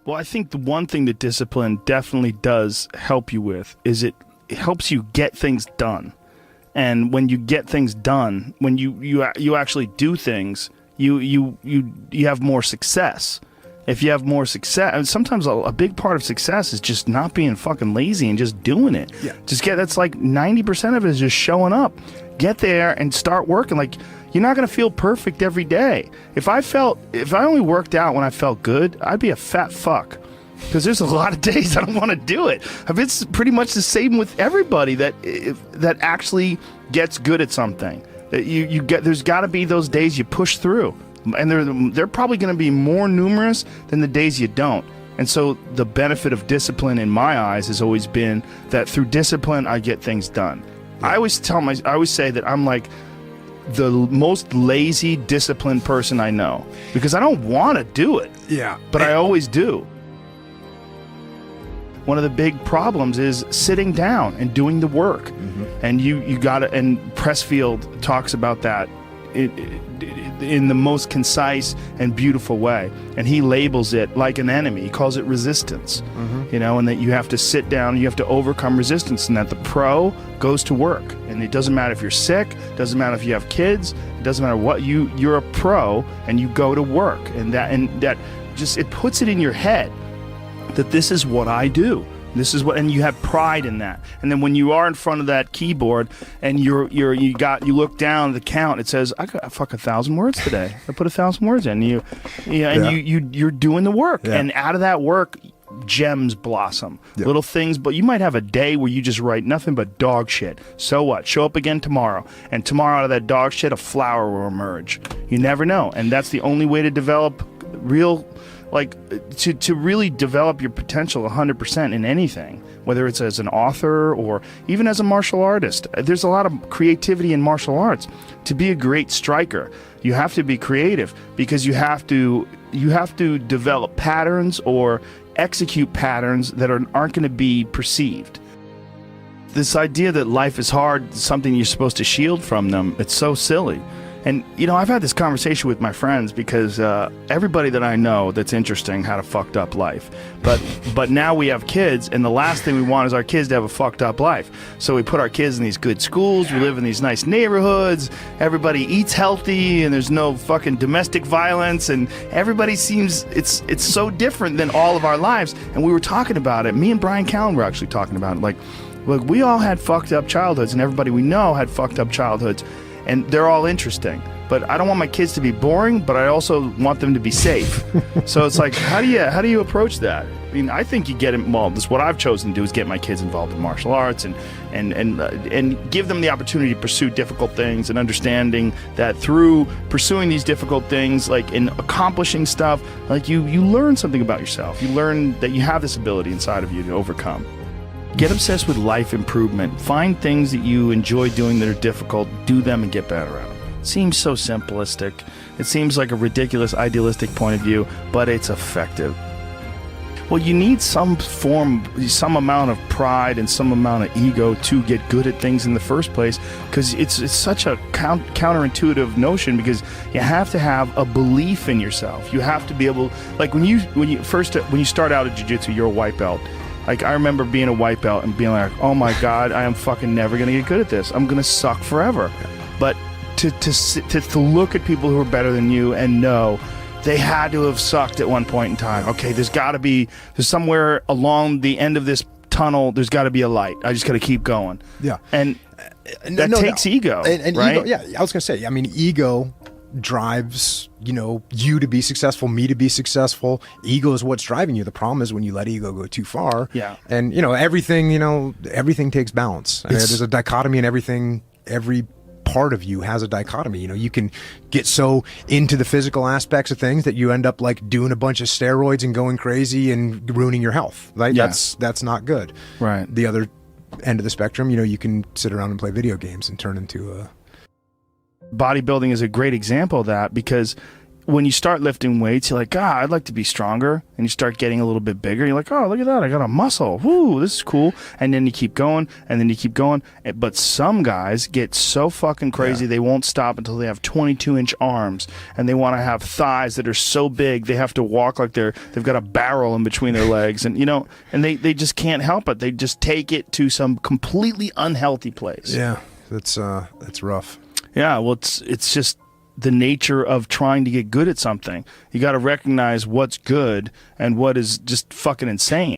Well, I think the one thing that discipline definitely does help you with is it helps you get things done. And when you get things done, when you actually do things, you have more success. If you have more success, and sometimes a big part of success is just not being fucking lazy and just doing it. Yeah. That's like 90% of it is just showing up. Get there and start working. Like, you're not going to feel perfect every day. If I only worked out when I felt good, I'd be a fat fuck. Because there's a lot of days I don't want to do it. It's pretty much the same with everybody that actually gets good at something. There's got to be those days you push through. And they're probably going to be more numerous than the days you don't. And so the benefit of discipline in my eyes has always been that through discipline, I get things done. Yeah. I always say that I'm like the most lazy, disciplined person I know because I don't want to do it. Yeah. But I always do. One of the big problems is sitting down and doing the work. Mm-hmm. And you got to, and Pressfield talks about that in the most concise and beautiful way, and he labels it like an enemy. He calls it resistance. Mm-hmm. And that you have to sit down, you have to overcome resistance, and that the pro goes to work. And it doesn't matter if you're sick, doesn't matter if you have kids, it doesn't matter what, you're a pro and you go to work, and that just, it puts it in your head that this is what I do. This is what, and you have pride in that. And then when you are in front of that keyboard and you look down at the count, it says, I got 1,000 words today. I put 1,000 words in. You're doing the work, and out of that work, gems blossom. Little things, but you might have a day where you just write nothing but dog shit. So what? Show up again tomorrow, and tomorrow out of that dog shit, a flower will emerge. You never know, and that's the only way to develop real. Like, to really develop your potential 100% in anything, whether it's as an author or even as a martial artist. There's a lot of creativity in martial arts. To be a great striker, you have to be creative because you have to develop patterns or execute patterns that aren't going to be perceived. This idea that life is hard is something you're supposed to shield from them. It's so silly. And, I've had this conversation with my friends because everybody that I know that's interesting had a fucked up life. But now we have kids, and the last thing we want is our kids to have a fucked up life. So we put our kids in these good schools, we live in these nice neighborhoods, everybody eats healthy, and there's no fucking domestic violence, and everybody seems, it's so different than all of our lives. And we were talking about it. Me and Brian Callen were actually talking about it. Like, look, we all had fucked up childhoods, and everybody we know had fucked up childhoods. And they're all interesting, but I don't want my kids to be boring, but I also want them to be safe. So it's like, how do you approach that? I mean, I think you get involved. This is what I've chosen to do, is get my kids involved in martial arts and give them the opportunity to pursue difficult things, and understanding that through pursuing these difficult things, like in accomplishing stuff, like you learn something about yourself. You learn that you have this ability inside of you to overcome. Get obsessed with life improvement. Find things that you enjoy doing that are difficult. Do them and get better at them. It seems so simplistic. It seems like a ridiculous, idealistic point of view, but it's effective. Well, you need some amount of pride and some amount of ego to get good at things in the first place, because it's such a counterintuitive notion, because you have to have a belief in yourself. You have to be able, like when you start out at jiu-jitsu, you're a white belt. Like, I remember being a white belt and being like, oh my God, I am fucking never going to get good at this. I'm going to suck forever. But to look at people who are better than you and know they had to have sucked at one point in time. Okay, there's somewhere along the end of this tunnel, there's got to be a light. I just got to keep going. Yeah. And that takes ego, and right? Ego, yeah, I was going to say, I mean, ego drives you to be successful, me to be successful. Ego is what's driving you. The problem is when you let ego go too far. Yeah. And everything takes balance. I mean, there's a dichotomy in everything. Every part of you has a dichotomy. You can get so into the physical aspects of things that you end up like doing a bunch of steroids and going crazy and ruining your health. Right? Yeah. That's not good. Right. The other end of the spectrum, you can sit around and play video games and turn into a... Bodybuilding is a great example of that, because when you start lifting weights, you're like, God, I'd like to be stronger. And you start getting a little bit bigger. You're like, oh, look at that. I got a muscle. Woo, this is cool. And then you keep going, and then you keep going. But some guys get so fucking crazy, they won't stop until they have 22-inch arms. And they want to have thighs that are so big, they have to walk like they've got a barrel in between their legs. And, you know, and they just can't help it. They just take it to some completely unhealthy place. Yeah, that's rough. Yeah, well, it's just the nature of trying to get good at something. You got to recognize what's good and what is just fucking insane.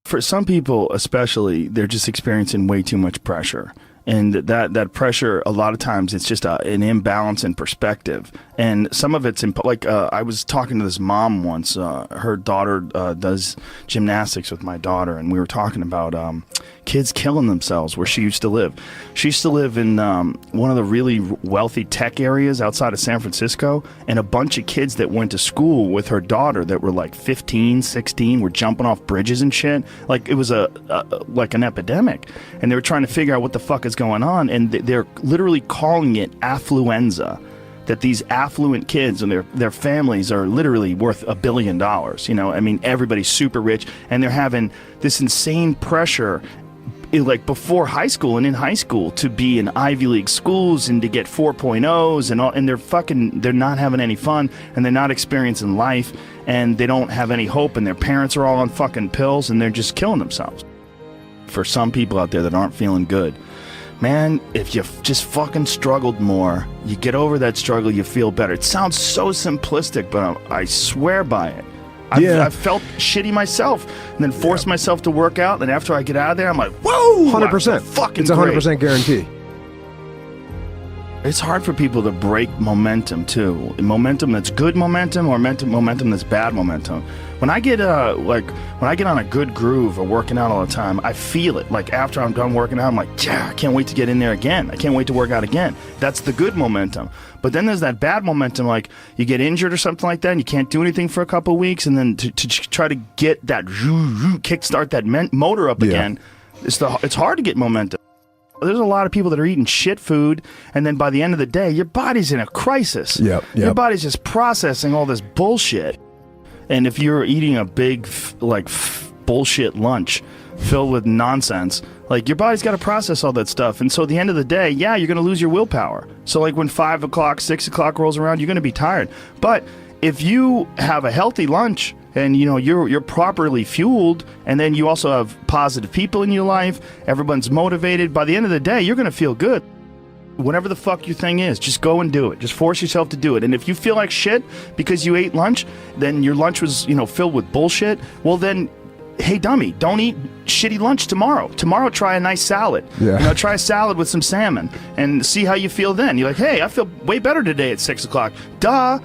For some people, especially, they're just experiencing way too much pressure. And that pressure, a lot of times, it's just an imbalance in perspective. And some of it's, I was talking to this mom once. Her daughter does gymnastics with my daughter, and we were talking about kids killing themselves where she used to live. She used to live in one of the really wealthy tech areas outside of San Francisco, and a bunch of kids that went to school with her daughter that were like 15, 16, were jumping off bridges and shit. Like, it was like an epidemic. And they were trying to figure out what the fuck is going on, and they're literally calling it affluenza. That these affluent kids and their families are literally worth $1 billion. You know, I mean, everybody's super rich, and they're having this insane pressure, like before high school and in high school, to be in Ivy League schools and to get 4.0s and all, and they're not having any fun, and they're not experiencing life, and they don't have any hope, and their parents are all on fucking pills, and they're just killing themselves. For some people out there that aren't feeling good, man, if you just fucking struggled more, you get over that struggle, you feel better. It sounds so simplistic, but I swear by it. I've felt shitty myself, and then forced myself to work out, and after I get out of there, I'm like, whoa! 100%. Fucking it's 100% guarantee. It's hard for people to break momentum, too. Momentum that's good momentum, or momentum that's bad momentum. When I get on a good groove of working out all the time, I feel it. Like, after I'm done working out, I'm like, yeah, I can't wait to get in there again. I can't wait to work out again. That's the good momentum. But then there's that bad momentum, like you get injured or something like that, and you can't do anything for a couple of weeks, and then to try to get that kickstart that motor up again, it's hard to get momentum. There's a lot of people that are eating shit food, and then by the end of the day, your body's in a crisis. Your body's just processing all this bullshit. And if you're eating a big, bullshit lunch filled with nonsense, like, your body's got to process all that stuff. And so at the end of the day, yeah, you're going to lose your willpower. So, like, when 5 o'clock, 6 o'clock rolls around, you're going to be tired. But if you have a healthy lunch, and, you know, you're properly fueled, and then you also have positive people in your life, everyone's motivated, by the end of the day, you're going to feel good. Whatever the fuck your thing is, just go and do it. Just force yourself to do it. And if you feel like shit because you ate lunch, then your lunch was, you know, filled with bullshit, well then, hey dummy, don't eat shitty lunch tomorrow. Tomorrow try a nice salad. You know, try a salad with some salmon and see how you feel then. You're like, hey, I feel way better today at 6 o'clock. Duh.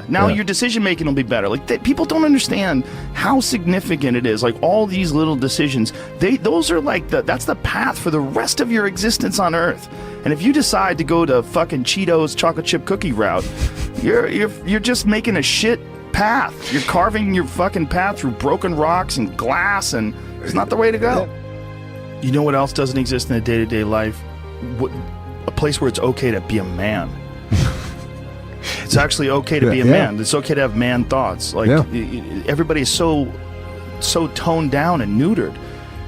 Now your decision making will be better. Like, people don't understand how significant it is. Like, all these little decisions, those are like that's the path for the rest of your existence on Earth. And if you decide to go to fucking Cheetos chocolate chip cookie route, you're just making a shit path. You're carving your fucking path through broken rocks and glass, and it's not the way to go. You know what else doesn't exist in a day-to-day life? A place where it's okay to be a man. It's actually okay to be a man. It's okay to have man thoughts. Like, everybody is so toned down and neutered.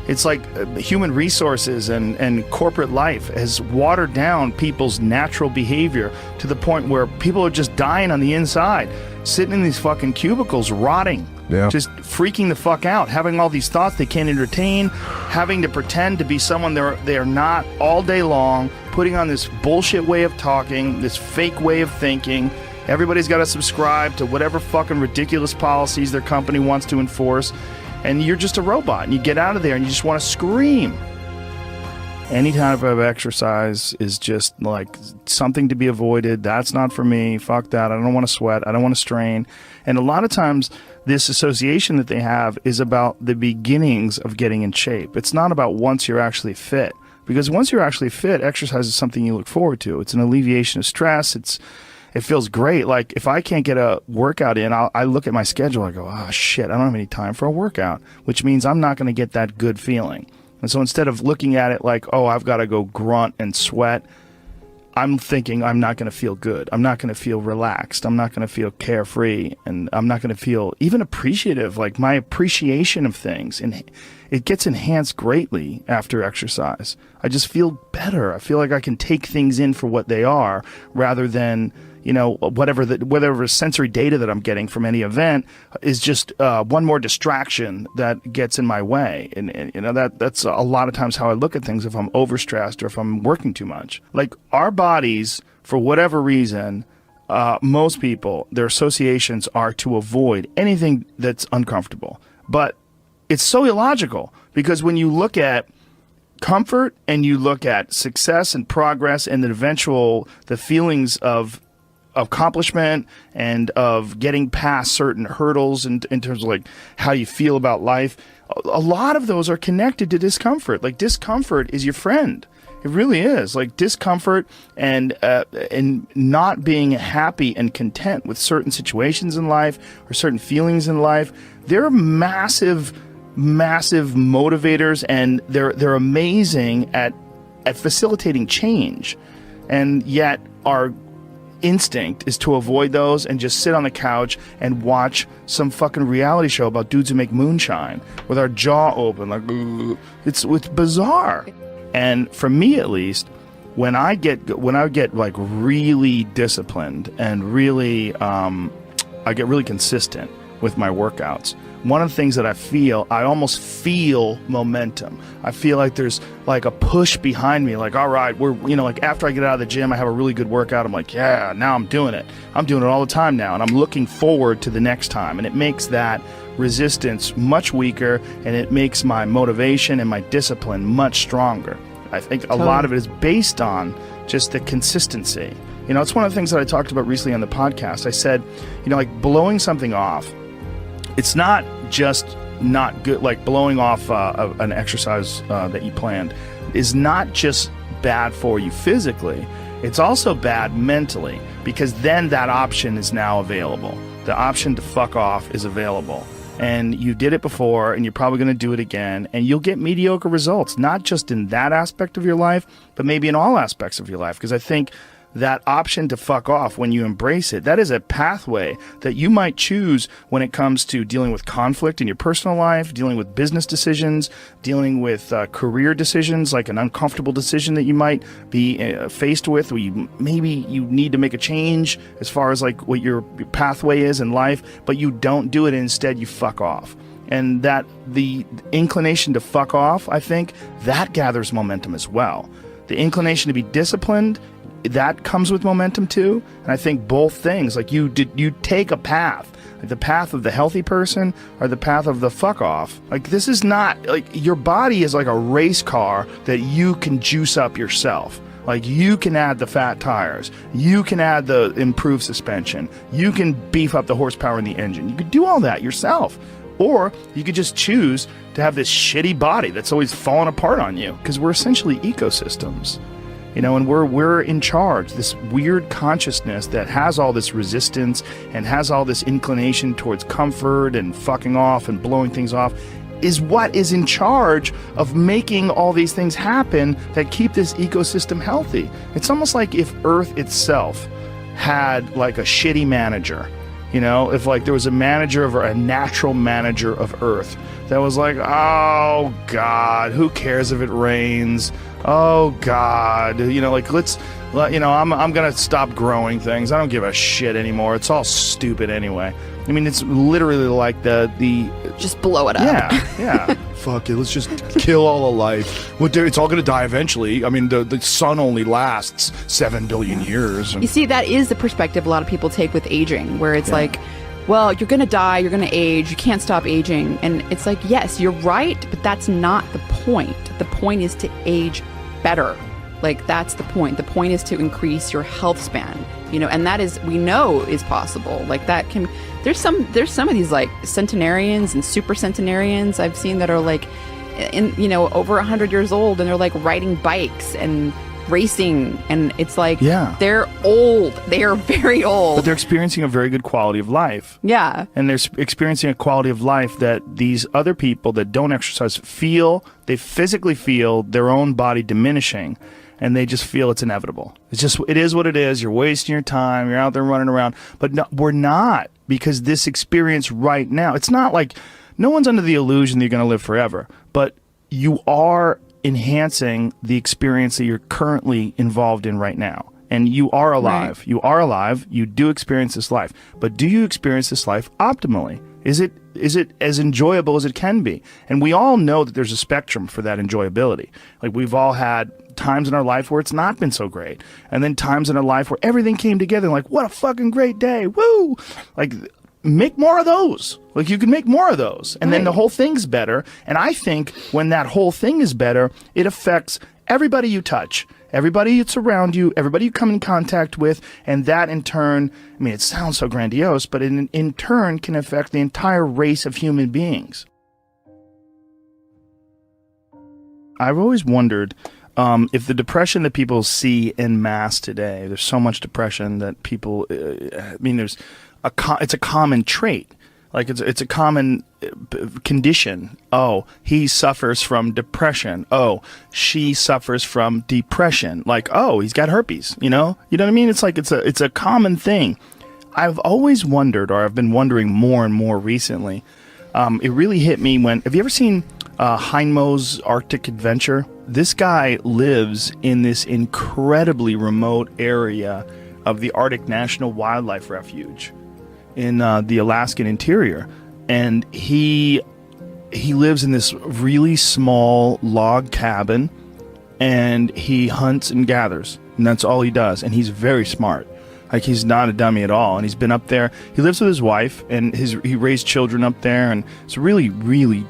It's like human resources and corporate life has watered down people's natural behavior to the point where people are just dying on the inside, sitting in these fucking cubicles, rotting, just freaking the fuck out, having all these thoughts they can't entertain, having to pretend to be someone they are not all day long, putting on this bullshit way of talking, this fake way of thinking. Everybody's got to subscribe to whatever fucking ridiculous policies their company wants to enforce. And you're just a robot, and you get out of there and you just want to scream. Any type of exercise is just like something to be avoided. That's not for me. Fuck that. I don't want to sweat. I don't want to strain. And a lot of times this association that they have is about the beginnings of getting in shape. It's not about once you're actually fit. Because once you're actually fit, exercise is something you look forward to. It's an alleviation of stress. It feels great. Like, if I can't get a workout in, I look at my schedule. I go, oh, shit, I don't have any time for a workout, which means I'm not going to get that good feeling. And so instead of looking at it like, oh, I've got to go grunt and sweat, I'm thinking I'm not going to feel good. I'm not going to feel relaxed. I'm not going to feel carefree, and I'm not going to feel even appreciative. Like my appreciation of things, and it gets enhanced greatly after exercise. I just feel better. I feel like I can take things in for what they are, rather than, you know, whatever sensory data that I'm getting from any event is just one more distraction that gets in my way. And you know, that's a lot of times how I look at things if I'm overstressed or if I'm working too much. Like our bodies, for whatever reason, most people, their associations are to avoid anything that's uncomfortable. But it's so illogical, because when you look at comfort and you look at success and progress and the feelings of accomplishment and of getting past certain hurdles in terms of like how you feel about life, a lot of those are connected to discomfort. Like discomfort is your friend. It really is. Like discomfort and not being happy and content with certain situations in life or certain feelings in life, they're massive motivators, and they're amazing at facilitating change. And yet our instinct is to avoid those and just sit on the couch and watch some fucking reality show about dudes who make moonshine with our jaw open, like it's bizarre. And for me, at least, when I get like really disciplined and really I get really consistent with my workouts, one of the things that I almost feel momentum. I feel like there's like a push behind me, like, all right, like after I get out of the gym, I have a really good workout. I'm like, yeah, now I'm doing it. I'm doing it all the time now. And I'm looking forward to the next time. And it makes that resistance much weaker, and it makes my motivation and my discipline much stronger. I think a lot of it is based on just the consistency. You know, it's one of the things that I talked about recently on the podcast. I said, you know, like blowing something off, it's not just not good. Like blowing off an exercise that you planned is not just bad for you physically. It's also bad mentally, because then that option is now available. The option to fuck off is available. And you did it before, and you're probably going to do it again, and you'll get mediocre results, not just in that aspect of your life, but maybe in all aspects of your life. Because I think that option to fuck off, when you embrace it, that is a pathway that you might choose when it comes to dealing with conflict in your personal life, dealing with business decisions, dealing with career decisions, like an uncomfortable decision that you might be faced with, where maybe you need to make a change as far as like what your pathway is in life, but you don't do it, and instead you fuck off. And that the inclination to fuck off, I think, that gathers momentum as well. The inclination to be disciplined, that comes with momentum too. And I think both things, like you take a path, like the path of the healthy person or the path of the fuck off. Like this is not, like your body is like a race car that you can juice up yourself. Like you can add the fat tires, you can add the improved suspension, you can beef up the horsepower in the engine. You could do all that yourself. Or you could just choose to have this shitty body that's always falling apart on you, because we're essentially ecosystems. You know, and we're in charge. This weird consciousness that has all this resistance and has all this inclination towards comfort and fucking off and blowing things off is what is in charge of making all these things happen that keep this ecosystem healthy. It's almost like if Earth itself had like a shitty manager. You know, if like there was a natural manager of Earth that was like, oh God, who cares if it rains? Oh God, you know, like I'm gonna stop growing things. I don't give a shit anymore. It's all stupid anyway. I mean, it's literally like the just blow it up. Yeah. Fuck it. Let's just kill all the life. It's all gonna die eventually. I mean, the sun only lasts 7 billion years. You see, that is the perspective a lot of people take with aging, where it's like, well, you're going to die, you're going to age, you can't stop aging. And it's like, yes, you're right, but that's not the point. The point is to age better. Like, that's the point. The point is to increase your health span, you know, and that is, we know is possible. Like that can, there's some of these like centenarians and super centenarians I've seen that are like over 100 years old, and they're like riding bikes and racing, and it's like, they're old. They are very old. But they're experiencing a very good quality of life. Yeah. And they're experiencing a quality of life that these other people that don't exercise feel. They physically feel their own body diminishing. and they just feel it's inevitable. It is what it is. You're wasting your time. You're out there running around. But no, we're not, because this experience right now, it's not like no one's under the illusion that you're going to live forever, but you are enhancing the experience that you're currently involved in right now. And you are alive. Right. You are alive. You do experience this life. But do you experience this life optimally? Is it as enjoyable as it can be? And we all know that there's a spectrum for that enjoyability. Like, we've all had times in our life where it's not been so great. And then times in our life where everything came together, like, what a fucking great day. Woo! Like, make more of those. Like, you can make more of those. And then the whole thing's better. And I think when that whole thing is better, it affects everybody you touch, everybody that's around you, everybody you come in contact with, and that in turn, I mean, it sounds so grandiose, but in turn can affect the entire race of human beings. I've always wondered if the depression that people see en masse today, there's so much depression that people, I mean, it's a common trait. Like, it's a common condition. Oh, he suffers from depression. Oh, she suffers from depression. Like, oh, he's got herpes. You know what I mean? It's like it's a common thing. I've always wondered, or I've been wondering more and more recently. It really hit me when. Have you ever seen Heinmo's Arctic Adventure? This guy lives in this incredibly remote area of the Arctic National Wildlife Refuge in the Alaskan interior, and he lives in this really small log cabin, and he hunts and gathers, and that's all he does. And he's very smart. Like, he's not a dummy at all. And he's been up there. He lives with his wife, and he raised children up there, and it's really, really,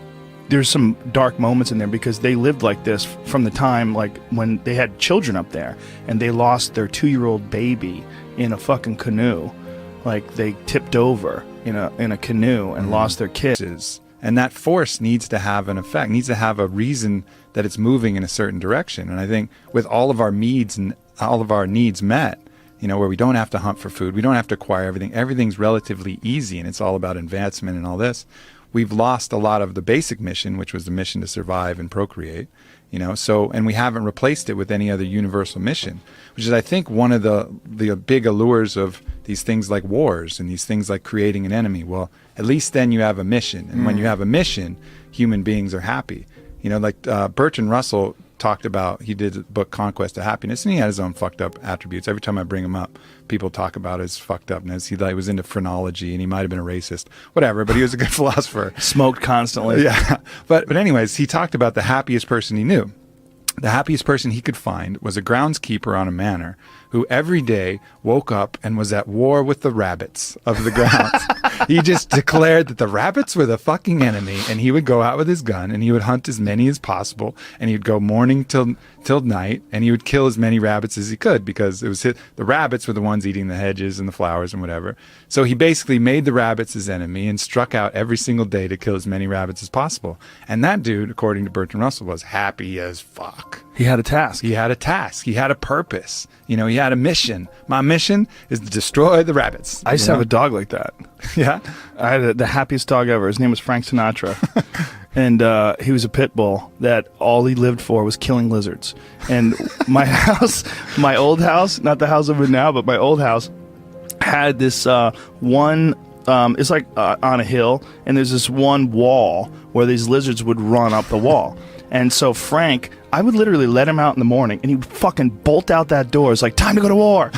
there's some dark moments in there, because they lived like this from the time, like, when they had children up there, and they lost their 2-year-old baby in a fucking canoe. Like, they tipped over in a canoe and lost their kids. And that force needs to have an effect, needs to have a reason that it's moving in a certain direction. And I think with all of our needs and all of our needs met, where we don't have to hunt for food, we don't have to acquire everything, everything's relatively easy, and it's all about advancement and all this. We've lost a lot of the basic mission, which was the mission to survive and procreate. And we haven't replaced it with any other universal mission, which is, I think, one of the big allures of these things like wars and these things like creating an enemy. Well, at least then you have a mission. And when you have a mission, human beings are happy. Bertrand Russell talked about, he did the book Conquest of Happiness, and he had his own fucked up attributes. Every time I bring him up, people talk about his fucked upness. He was into phrenology, and he might have been a racist, whatever, but he was a good philosopher. Smoked constantly. Yeah. But anyways, he talked about the happiest person he knew. The happiest person he could find was a groundskeeper on a manor who every day woke up and was at war with the rabbits of the grounds. He just declared that the rabbits were the fucking enemy, and he would go out with his gun and he would hunt as many as possible, and he'd go morning till night, and he would kill as many rabbits as he could, because the rabbits were the ones eating the hedges and the flowers and whatever. So he basically made the rabbits his enemy and struck out every single day to kill as many rabbits as possible. And that dude, according to Bertrand Russell, was happy as fuck. He had a task. He had a task. He had a purpose. He had a mission. My mission is to destroy the rabbits. I used to have a dog like that. Yeah? I had the happiest dog ever. His name was Frank Sinatra. And he was a pit bull that all he lived for was killing lizards. And my house, my old house, not the house I'm in now, but my old house, had this one, it's like on a hill, and there's this one wall where these lizards would run up the wall. And so Frank, I would literally let him out in the morning, and he would fucking bolt out that door. It's like, time to go to war.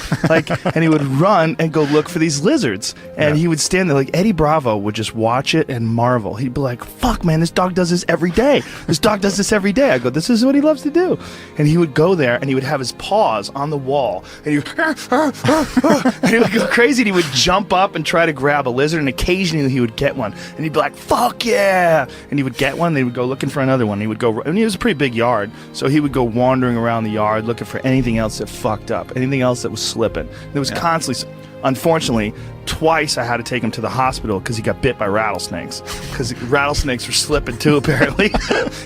And he would run and go look for these lizards. And he would stand there, like, Eddie Bravo would just watch it and marvel. He'd be like, fuck, man, this dog does this every day. This dog does this every day. I go, this is what he loves to do. And he would go there, and he would have his paws on the wall. And he would, and he would go crazy, and he would jump up and try to grab a lizard, and occasionally he would get one. And he'd be like, fuck yeah. And he would get one, and he would go looking for another one. He would go, and it was a pretty big yard, so he would go wandering around the yard looking for anything else that fucked up, anything else that was slipping. There was constantly, unfortunately, twice I had to take him to the hospital because he got bit by rattlesnakes, because rattlesnakes were slipping too, apparently.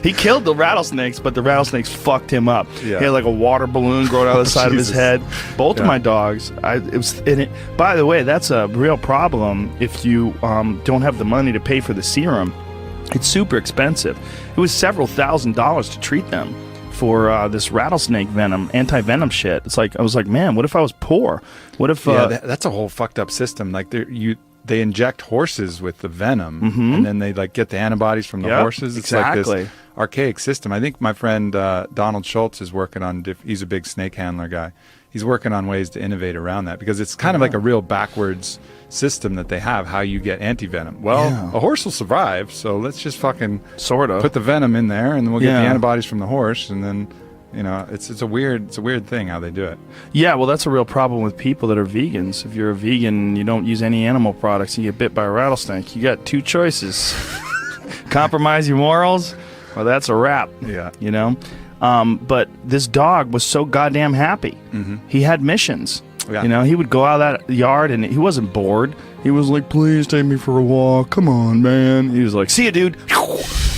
He killed the rattlesnakes, but the rattlesnakes fucked him up. Yeah. He had like a water balloon growing out of the side of his head. Both of my dogs, by the way, that's a real problem if you don't have the money to pay for the serum. It's super expensive. It was several $1,000s to treat them. for this rattlesnake venom, anti-venom shit. It's like I was like, man, what if I was poor? What if that's a whole fucked up system. Like they inject horses with the venom, and then they like get the antibodies from the horses. It's like this archaic system. I think my friend Donald Schultz is working on. He's a big snake handler guy. He's working on ways to innovate around that because it's kind of like a real backwards system that they have. How you get anti-venom? Well, a horse will survive, so let's just fucking put the venom in there, and then we'll get the antibodies from the horse, and then. You know, it's a weird thing how they do it. Yeah, well, that's a real problem with people that are vegans. If you're a vegan and you don't use any animal products, and you get bit by a rattlesnake, you got two choices: compromise your morals, or that's a wrap. Yeah, you know. But this dog was so goddamn happy. He had missions. Yeah. You know, he would go out of that yard and he wasn't bored. He was like, please take me for a walk. Come on, man. He was like, see ya, dude.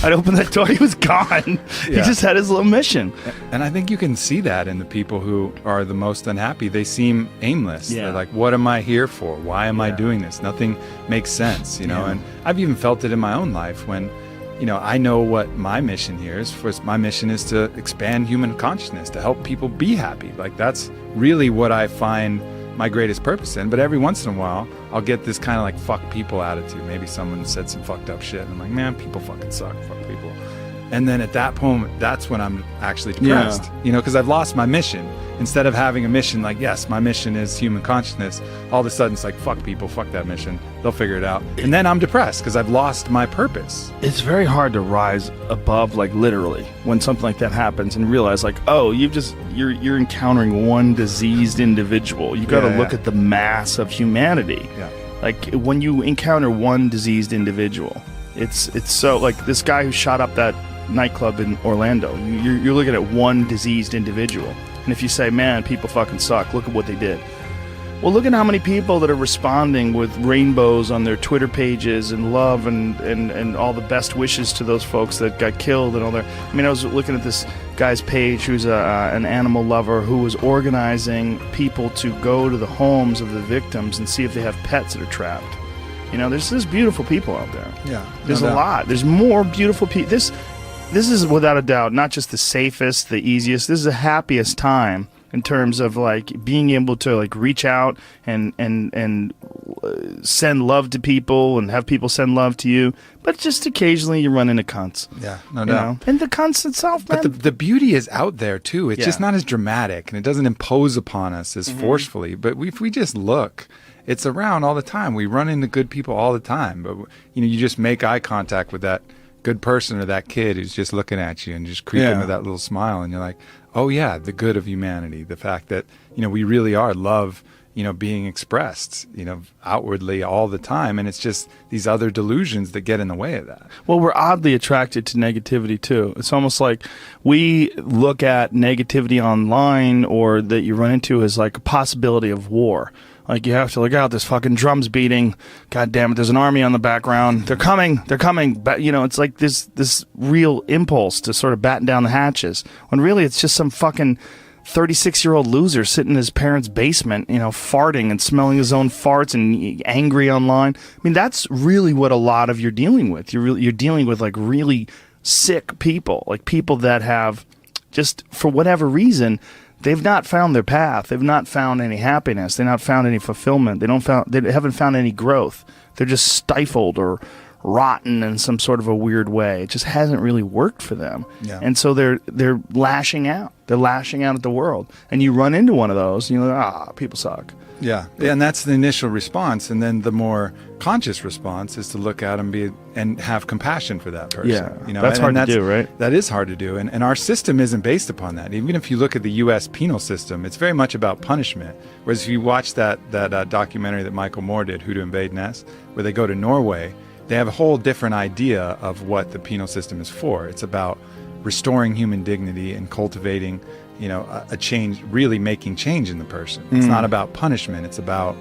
I'd open that door. He was gone. He just had his little mission. And I think you can see that in the people who are the most unhappy. They seem aimless. Yeah. They're like, what am I here for? Why am I doing this? Nothing makes sense, you know? And I've even felt it in my own life when, you know, I know what my mission here is. My mission is to expand human consciousness, to help people be happy. Like, that's really what I find my greatest purpose in. But every once in a while, I'll get this kind of like fuck people attitude. Maybe someone said some fucked up shit. And I'm like, man, people fucking suck. Fuck people. And then at that moment, that's when I'm actually depressed, you know, because I've lost my mission. Instead of having a mission like, yes, my mission is human consciousness, all of a sudden it's like, fuck people, fuck that mission. They'll figure it out. And then I'm depressed because I've lost my purpose. It's very hard to rise above, like literally, when something like that happens and realize like, oh, you're encountering one diseased individual. You got to look at the mass of humanity. Yeah. Like when you encounter one diseased individual, it's so like this guy who shot up that nightclub in Orlando. You're looking at one diseased individual. And if you say, man, people fucking suck, look at what they did. Well, look at how many people that are responding with rainbows on their Twitter pages and love and all the best wishes to those folks that got killed and all their... I mean, I was looking at this guy's page who's an animal lover who was organizing people to go to the homes of the victims and see if they have pets that are trapped. You know, there's beautiful people out there. Yeah. There's a lot. There's more beautiful people. This is without a doubt not just the safest, the easiest. This is the happiest time in terms of like being able to like reach out and send love to people and have people send love to you. But just occasionally you run into cunts. Yeah, no doubt. Know? And the cunts itself, man. But the beauty is out there too. It's just not as dramatic and it doesn't impose upon us as forcefully. But if we just look, it's around all the time. We run into good people all the time. But you know, you just make eye contact with that good person or that kid who's just looking at you and just creeping with that little smile, and you're like, oh yeah, the good of humanity, the fact that, you know, we really are love, you know, being expressed, you know, outwardly all the time, and it's just these other delusions that get in the way of that. Well, we're oddly attracted to negativity too. It's almost like we look at negativity online or that you run into as like a possibility of war. Like, you have to look out, this fucking drum's beating. God damn it, there's an army on the background. They're coming. But, you know, it's like this real impulse to sort of batten down the hatches. When really it's just some fucking 36-year-old loser sitting in his parents' basement, you know, farting and smelling his own farts and angry online. I mean, that's really what a lot of you're dealing with. You're dealing with, like, really sick people. Like, people that have just, for whatever reason... They've not found their path. They've not found any happiness. They've not found any fulfillment. They haven't found any growth. They're just stifled or rotten in some sort of a weird way. It just hasn't really worked for them. Yeah. And so they're lashing out. They're lashing out at the world. And you run into one of those, and you're like, people suck. Yeah, and that's the initial response, and then the more conscious response is to look at them and have compassion for that person. Yeah, you know, that's hard to do, right? That is hard to do, and our system isn't based upon that. Even if you look at the U.S. penal system, it's very much about punishment. Whereas if you watch that documentary that Michael Moore did, Who to Invade Nest, where they go to Norway, they have a whole different idea of what the penal system is for. It's about restoring human dignity and cultivating, you know, a change, really making change in the person. It's not about punishment. It's about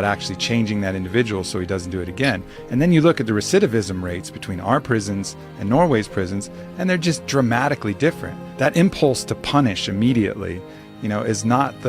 actually changing that individual so he doesn't do it again. And then you look at the recidivism rates between our prisons and Norway's prisons, and they're just dramatically different. That impulse to punish immediately, you know, is not the